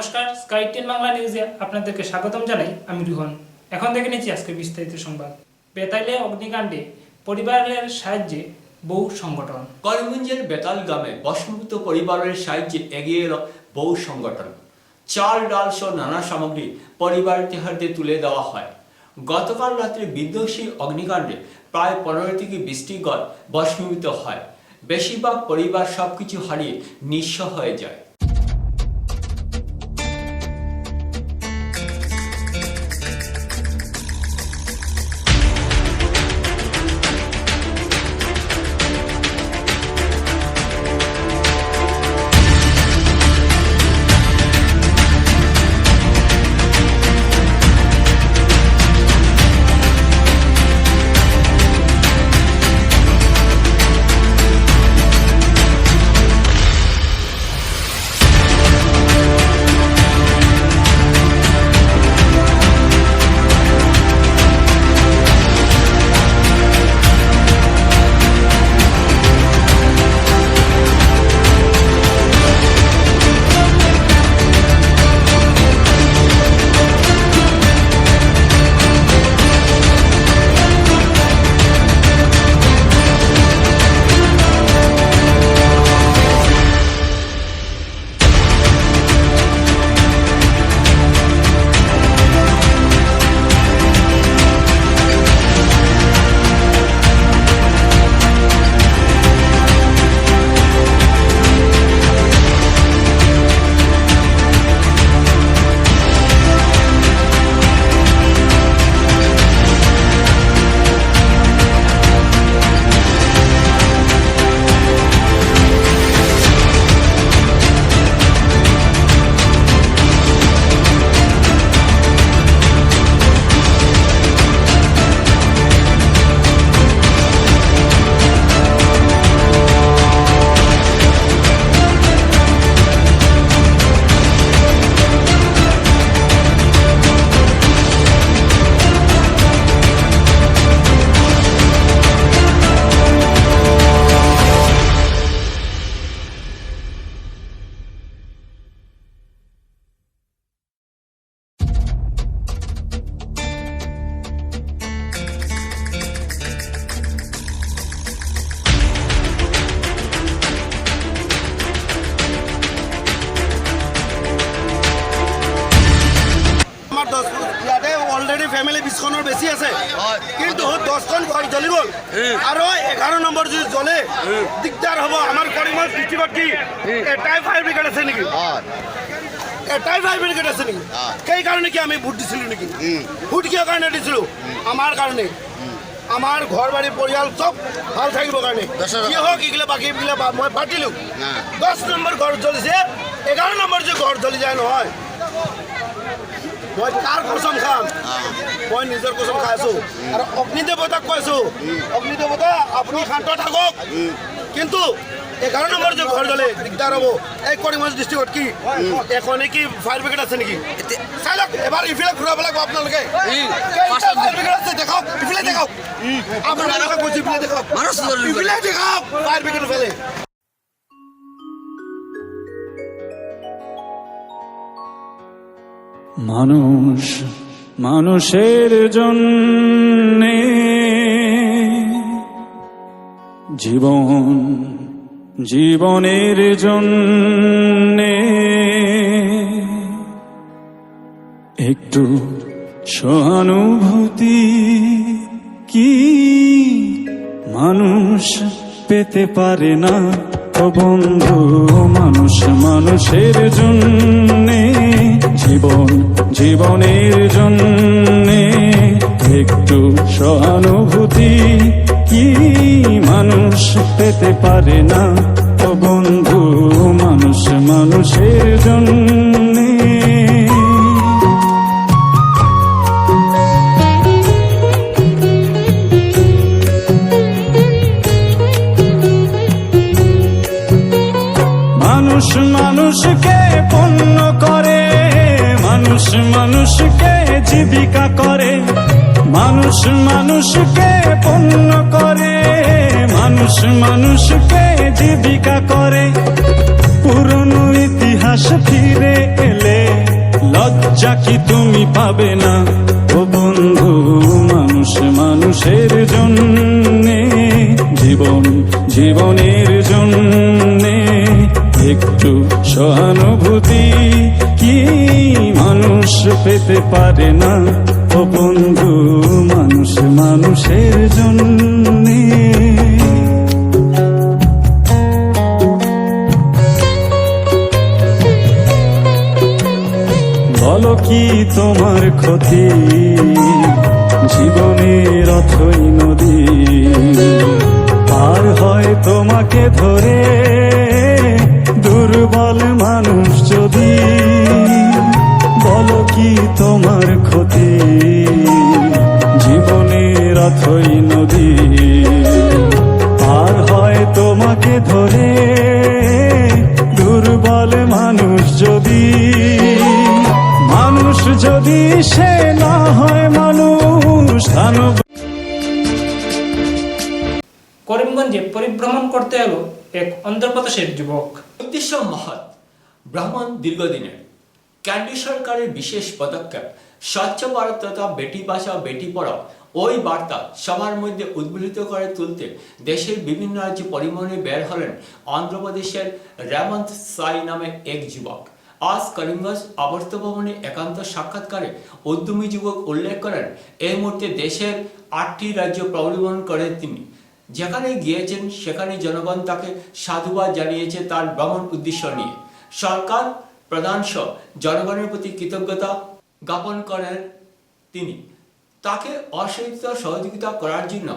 নমস্কার, স্কাই 10 বাংলা নিউজে আপনাদেরকে স্বাগতম জানাই। আমি রুহন। এখন দেখে নিচ্ছি আজকে বিস্তারিত সংবাদ। বেতাইলে অগ্নিকাণ্ডে পরিবারের সাহায্যে বহু সংগঠন। করিমগঞ্জের বেতাল গ্রামে বসন্ত পরিবারের সাহায্যে এগিয়ে এলো বহু সংগঠন। চাল, ডাল সহ নানা সামগ্রী পরিবারের হাতে তুলে দেওয়া হয়। গতকাল রাত্রে বিধ্বংসী অগ্নিকাণ্ডে প্রায় 15 থেকে 20টি ঘর ভস্মীভূত হয়। বেশিরভাগ পরিবার সবকিছু হারিয়ে নিঃস্ব হয়ে যায়। অলরেডি ফ্যামিলি 20খনৰ বেছি আছে, কিন্তু 10খন ঘৰ জ্বলি গ'ল আৰু 11 নম্বৰ যদি জ্বলে দিগদাৰ হ'ব। আমাৰ কৰিমগঞ্জ ডিষ্ট্ৰিক্টত কি এটাই ফায়াৰ ব্ৰিগেড আছে নেকি? এটাই ফায়াৰ ব্ৰিগেড আছে নেকি? সেইকাৰণে কি আমি ভোট দিছিলোঁ নেকি? ভোট কিয় কাৰণে দিছিলোঁ? আমাৰ কাৰণে, আমাৰ ঘৰ বাৰী পৰিয়াল চব ভাল থাকিবৰ কাৰণে। কি হওক এইগিলা বাকীগিলা মই পাতিলোঁ। 10 নম্বৰ ঘৰ জ্বলিছে, 11 নম্বৰ যে ঘৰ জ্বলি যায় নহয়, মই কাৰ কসম খাম? মই নিজৰ কসম খাই আছো আৰু অগ্নিদেৱতাক কৈছো, অগ্নিদেৱতা আপুনি শান্ত থাকক। কিন্তু 11 নম্বৰ যে ঘৰ জ্বলে দিগদাৰ হ'ব। এই কৰিমগঞ্জ ডিষ্ট্ৰিক্টত কি এখনে কি ফায়াৰ ব্ৰিগেড আছে নেকি? চাই লওক, এবাৰ ইফালে ঘূৰাব লাগিব আপোনালোকে। ফায়াৰ ব্ৰিগেড আছে, দেখাওক, ইফালে দেখাওক, আপোনালোকে কৈছে ইফালে দেখাওক, ইফালে দেখাওক ফায়াৰ ব্ৰিগেড ইফালে। মানুষ মানুষের জন্যে, জীবন জীবনের জন্যে, একটু সহানুভূতি কি মানুষ পেতে পারে না? ও বন্ধু, মানুষ মানুষের জন্যে, জীবন জীবনের জন্যে, একটু সহানুভূতি কি মানুষ পেতে পারে না? ও বন্ধু, মানুষ মানুষের জন্যে। মানুষ মানুষকে পণ্য করে, মানুষ মানুষকে জীবিকা করে, মানুষ মানুষকে পণ্য করে, মানুষ মানুষকে জীবিকা করে। পুরনো ইতিহাস ফিরে এলে লজ্জা কি তুমি পাবে না ও বন্ধু মানুষ মানুষের জন্যে জীবনের জন্যে একটু সহানুভূতি কি মানুষ পেতে পারে না ও বন্ধু মানুষ মানুষের জন্যে বলো কি তোমার ক্ষতি জীবনের অথই নদী পার হয় তোমাকে ধরে দুর্বল মানুষ যদি বলো কি তোমার ক্ষতি জীবনের অথই নদী পার হয় তোমাকে ধরে দুর্বল মানুষ যদি সে না হয় মানুষ করিমগঞ্জে পরিভ্রমণ করতে এলো এক অন্ধ্রপ্রদেশের যুবক। উদ্দেশ্য মহৎ, ভ্রমণ দীর্ঘদিনের। কেন্দ্র সরকারের বিশেষ পদক্ষেপ স্বচ্ছ ভারত তথা বেটি বাঁচাও বেটি পড়াও ওই বার্তা সবার মধ্যে উদ্বুদ্ধ করে তুলতে দেশের বিভিন্ন রাজ্যে পরিবহনে বের হলেন অন্ধ্রপ্রদেশের রেমন্ত সাই নামে এক যুবক। আজ করিমগঞ্জ আবর্ত ভবনে একান্ত সাক্ষাৎকারে উদ্যমী যুবক উল্লেখ করেন এই মুহূর্তে দেশের 8টি রাজ্য পরিভ্রমণ করেন তিনি। যেখানে গিয়েছেন সেখানে জনগণ তাকে সাধুবাদ জানিয়েছে তার ভ্রমণ উদ্দেশ্য নিয়ে। সরকার প্রধান সহ জনগণের প্রতি কৃতজ্ঞতা জ্ঞাপন করেন তিনি। তাকে অসীমিত সহযোগিতা করার জন্য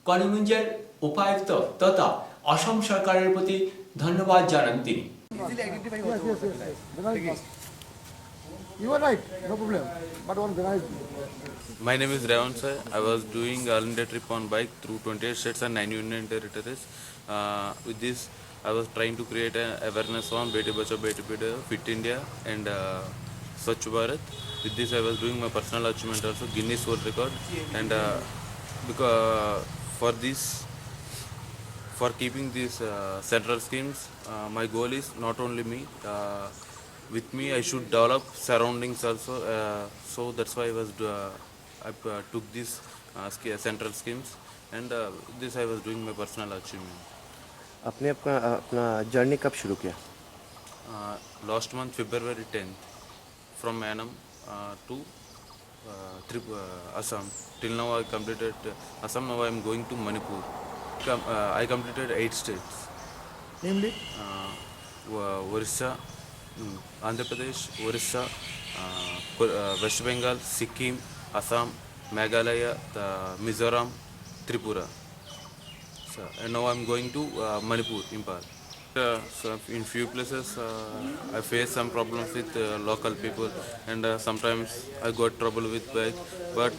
করিমগঞ্জের উপায়ুক্ত তথা অসম সরকারের প্রতি ধন্যবাদ জানান তিনি। You are right, no problem. But organize. My name is Revan Sai. I was doing All India trip on bike through 28 states and 9 union territories. With this, I was trying to create an awareness on Beti Bachao Beti Padhao, Fit India and Swachh Bharat. With this, I was doing my personal achievement also, Guinness World Record. And because for keeping these central schemes, my goal is not only me. With me, I should develop surroundings also. So that's why I took these central schemes, and this I was doing my personal achievement. आपने अपना journey कब शुरू किया? Last month, February 10th, from Annam to Assam. Till now, I completed Assam. Now I am going to Manipur. I completed 8 states. Namely? Orissa, Andhra Pradesh, Orissa, West Bengal, Sikkim, Assam, Meghalaya, Mizoram, Tripura. So, and now I'm going to Manipur, Imphal. So in few places I face some problems with local people, and sometimes I got trouble with bike, but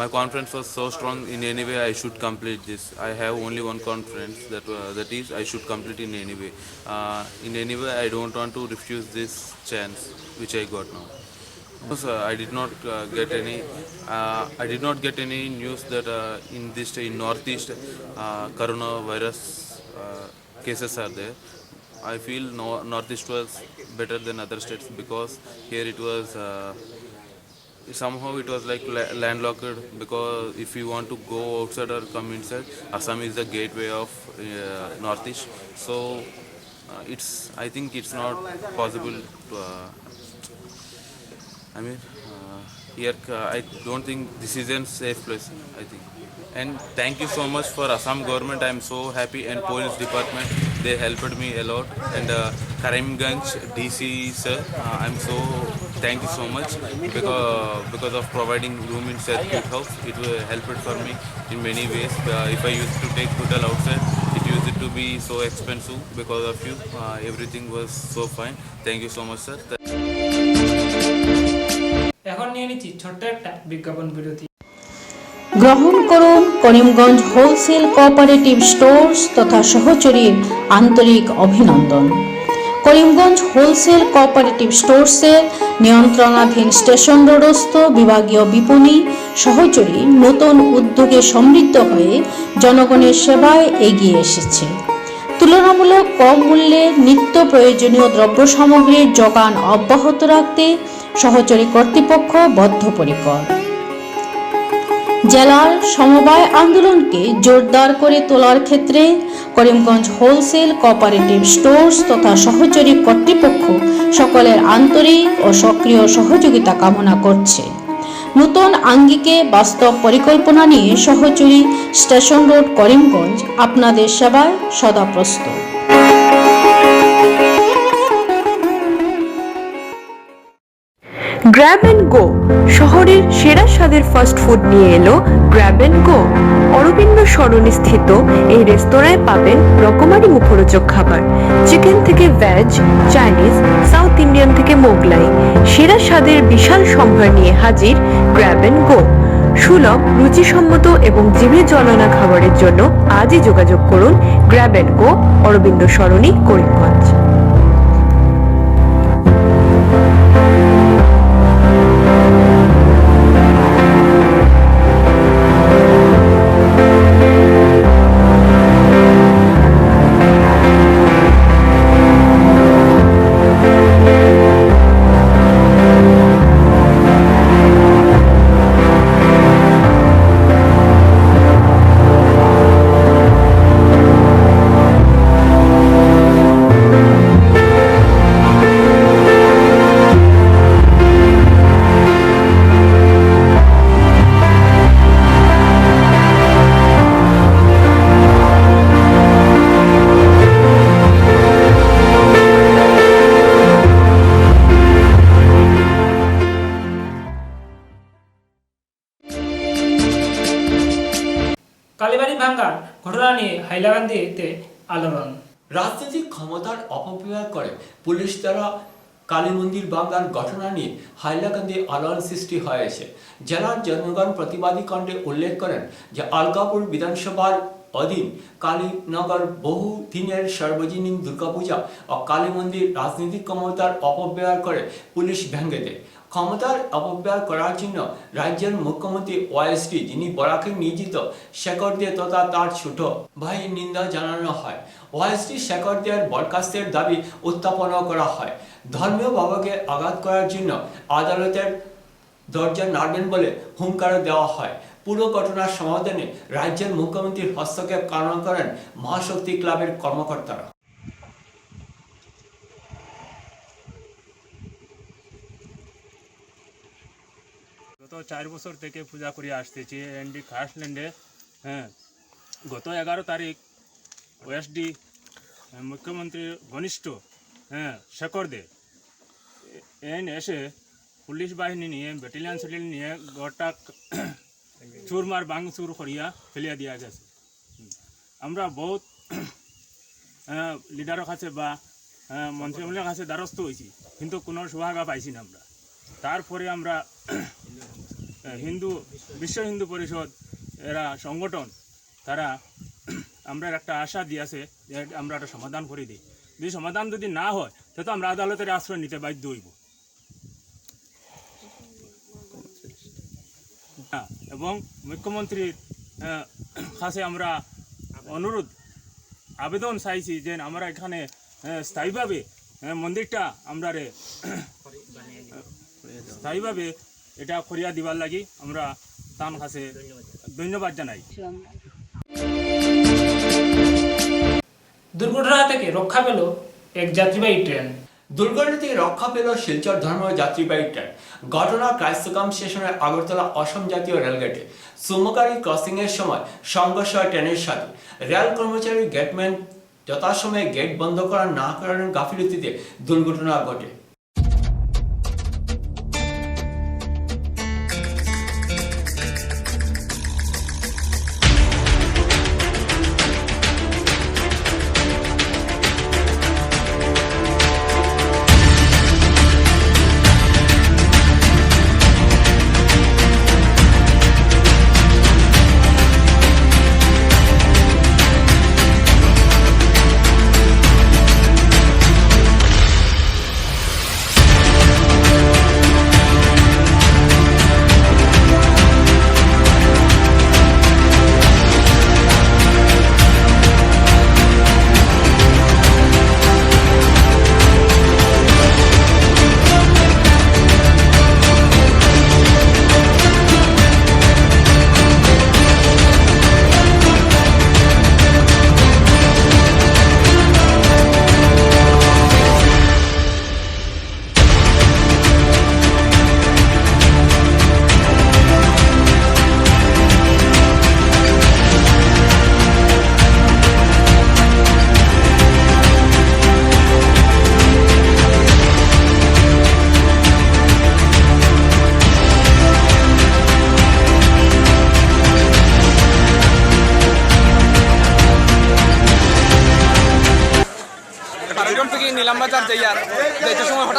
my confidence was so strong. In any way I should complete this. I have only one confidence, that is I should complete in any way. In any way I don't want to refuse this chance which I got now. So, I did not get any news that in Northeast coronavirus cases are there. I feel Northeast was better than other states because here it was somehow it was like landlocked, because if you want to go outside or come inside, Assam is the gateway of Northeast. So I think it's not possible to here I don't think this is a safe place, I think. And thank you so much for Assam government. I am so happy, and police department, they helped me a lot. And Karimganj DC sir, I am so thank you so much because of providing room in circuit house. It helped for me in many ways. If I used to take hotel outside, it used to be so expensive. Because of you, everything was so fine. Thank you so much, sir. এখন নিয়ে নিচ্ছি ছোট্ট একটা বিজ্ঞাপন বিরতি। গ্রহণ করুন Karimganj wholesale cooperative stores তথা সহচরীর আন্তরিক অভিনন্দন। করিমগঞ্জ হোলসেল কোঅপারেটিভ স্টোর্সের নিয়ন্ত্রণাধীন স্টেশন রোডস্থ বিভাগীয় বিপণী সহচরী নতুন উদ্যোগে সমৃদ্ধ হয়ে জনগণের সেবায় এগিয়ে এসেছে। তুলনামূলক কম মূল্যে নিত্য প্রয়োজনীয় দ্রব্য সামগ্রীর যোগান অব্যাহত রাখতে সহচরী কর্তৃপক্ষ বদ্ধপরিকর। জেলার সমবায় আন্দোলনকে জোরদার করে তোলার ক্ষেত্রে করিমগঞ্জ হোলসেল কোঅপারেটিভ স্টোর্স তথা সহচরী কর্তৃপক্ষ সকলের আন্তরিক ও সক্রিয় সহযোগিতা কামনা করছে। নতুন আঙ্গিকে বাস্তব পরিকল্পনা নিয়ে সহচরী স্টেশন রোড করিমগঞ্জ আপনাদের সেবায় সদা প্রস্তুত। গ্র্যাব অ্যান্ড গো, শহরের সেরা স্বাদের ফাস্ট ফুড নিয়ে এলো গ্র্যাব অ্যান্ড গো। অরবিন্দ সরণি স্থিত এই রেস্তোরাঁয় পাবেন রকমারি মুখরোচক খাবার, চিকেন থেকে ভেজ, চাইনিজ, সাউথ ইন্ডিয়ান থেকে মোগলাই। সেরা স্বাদের বিশাল সম্ভার নিয়ে হাজির গ্র্যাব অ্যান্ড গো। সুলভ, রুচিসম্মত এবং জিভে জলানা খাবারের জন্য আজই যোগাযোগ করুন গ্র্যাব অ্যান্ড গো, অরবিন্দ সরণি, করিমগঞ্জ। কালীবাড়ি ভাঙ্গার ঘটনা নিয়ে হাইলাকান্দিতে আলোড়ন। রাজনৈতিক ক্ষমতার অপব্যবহার করে পুলিশ দ্বারা কালী মন্দির ভাঙ্গার ঘটনা নিয়ে হাইলাকান্দি আলোড়ন সৃষ্টি হয়েছে। জেলার জনগণ প্রতিবাদী কণ্ঠে উল্লেখ করেন যে আলগাপুর বিধানসভার অধীন কালীনগর বহু দিনের সর্বজনীন দুর্গাপূজা ও কালী মন্দির রাজনৈতিক ক্ষমতার অপব্যবহার করে পুলিশ ভেঙে দেয়। ক্ষমতার অপব্যবহার করার জন্য রাজ্যের মুখ্যমন্ত্রী ওয়াইএসটি, যিনি বরাকে নিয়োজিত, শেখর দে তথা তার ছোট ভাই নিন্দা জানানো হয়। ওয়াইএসটি শেখর দেয়ের বরখাস্তের দাবি উত্থাপন করা হয়। ধর্মীয় বাবাকে আঘাত করার জন্য আদালতের দরজা নাড়বেন বলে হুঙ্কার দেওয়া হয়। পুরো ঘটনার সমাধানে রাজ্যের মুখ্যমন্ত্রীর হস্তক্ষেপ কামনা করেন মহাশক্তি ক্লাবের কর্মকর্তারা। গত 4 বছর থেকে পূজা করে আসতেছি এনডি খাসল্যান্ডে। হ্যাঁ, গত 11 তারিখ ওএসডি মুখ্যমন্ত্রী ঘনিষ্ঠ শেখর দে এসে পুলিশ বাহিনী নিয়ে ব্যাটালিয়ান সেটেল নিয়ে গোটা চুরমার বাংচুর করিয়া ফেলিয়া দিয়া গেছে। আমরা বহুত লিডারের কাছে বা মন্ত্রীমণ্ডলের কাছে দ্বারস্থ হয়েছি, কিন্তু কোনো সুহাগা পাইছি না আমরা। তারপরে আমরা বিশ্ব হিন্দু পরিষদ এরা সংগঠন, তারা আমরা একটা আশা দিয়েছে যে আমরা একটা সমাধান করে দিই। যদি সমাধান যদি না হয় তাহলে আমরা আদালতের আশ্রয় নিতে বাধ্য হইব। এবং মুখ্যমন্ত্রীর কাছে আমরা অনুরোধ আবেদন চাইছি যে আমরা এখানে স্থায়ীভাবে মন্দিরটা আমরা স্থায়ীভাবে এটা করিয়া দিবার লাগি আমরা তার কাছে ধন্যবাদ জানাই। দুর্ঘটনা থেকে রক্ষা পেল এক যাত্রীবাহী ট্রেন। দুর্ঘটনা থেকে রক্ষা পেল শিলচর ধর্ম যাত্রীবাহী ট্রেন। ঘটনা ক্রাইস্তকাম স্টেশনের আগরতলা অসম জাতীয় রেলগেটে সুমকারী ক্রসিং এর সময় সংঘর্ষ হয় ট্রেনের সাথে। রেল কর্মচারী গেটম্যান যথাসময়ে গেট বন্ধ করা না করার গাফিলতিতে দুর্ঘটনা ঘটে।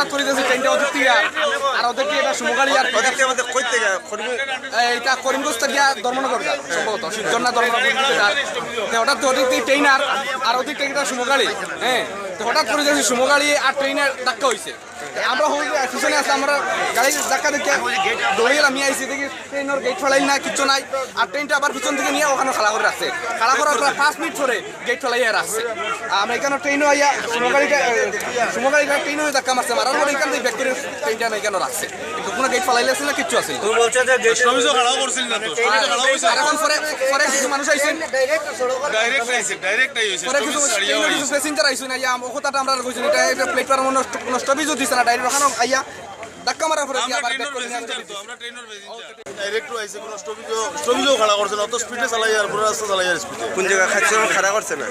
হঠাৎ করে দিয়েছে ট্রেনটা ওদের থেকে আর ওদের কি এটা সুমগাড়ি আর আমাদের কই থেকে এইটা করিমগঞ্জ থেকে ধর্মনগর যায় সম্ভবত শিবজন্না ধর্মনগর হঠাৎ ওদের থেকে ট্রেন আর ওদের থেকে এটা সুমগাড়ি হ্যাঁ হঠাৎ করে দিয়েছে সুমগাড়ি আর ট্রেনের ধাক্কা হয়েছে আমরা পিছনে আছে আমরা গাড়ির ধাক্কা দেখে দৌড়িয়ে আমি আইসি দেখি ট্রেনের গেট ফেলাই না কিছু নাই আর ট্রেনটা আবার পিছন থেকে নিয়ে ওখানে খাড়া করে রাখছে খাড়া করার পর 5 মিনিট পরে গেট ফেলাইয়া রাখছে আমরা এখানে ট্রেনও আইয়া সুমগাড়িটা ট্রেনও ধাক্কা মারছে মারার পরে এখান থেকে ব্যাক করে ট্রেনটা এখানে রাখছে কিন্তু কোনো গেট ফেলাইলে আছে না কিচ্ছু আছে বলছে যে গেট খাড়া করছিল না তো আর এখন পরে কিছু মানুষ আইছেন ডাইরেক্ট আইছে পরে কিছু প্যাসেঞ্জার আইছেন আইয়া কথাটা আমরা কইছি এটা প্ল্যাটফর্ম নষ্ট বিজু দিছ না ডাইরেক্ট ওখানে আইয়া ধাক্কা মারার পরে আবার ব্যাক করে নিয়ে আমরা ট্রেনের ডাইরেক্ট আইছে কোনো স্টপিজও খাড়া করছে না অত স্পিডে চালাই আর পুরো রাস্তা চালাই আর স্পিডে কোন জায়গা খাইছে খাড়া করছে না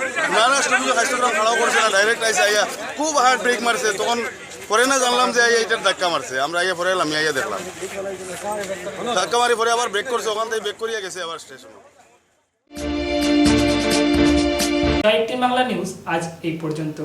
না স্টপিজও খাইছে না খাড়া করছে না ডাইরেক্ট আইছে আইয়া খুব হার্ড ব্রেক মারছে তখন পরে না জানলাম যে আইয়া এটার ধাক্কা মারছে আমরা আইয়া পরে এলাম আইয়া দেখলাম ধাক্কা মারি পরে আবার ব্রেক করছে ওখান থেকে ব্রেক করিয়া গেছে আবার স্টেশনে। জয় টিম বাংলা নিউজ আজ এই পর্যন্ত।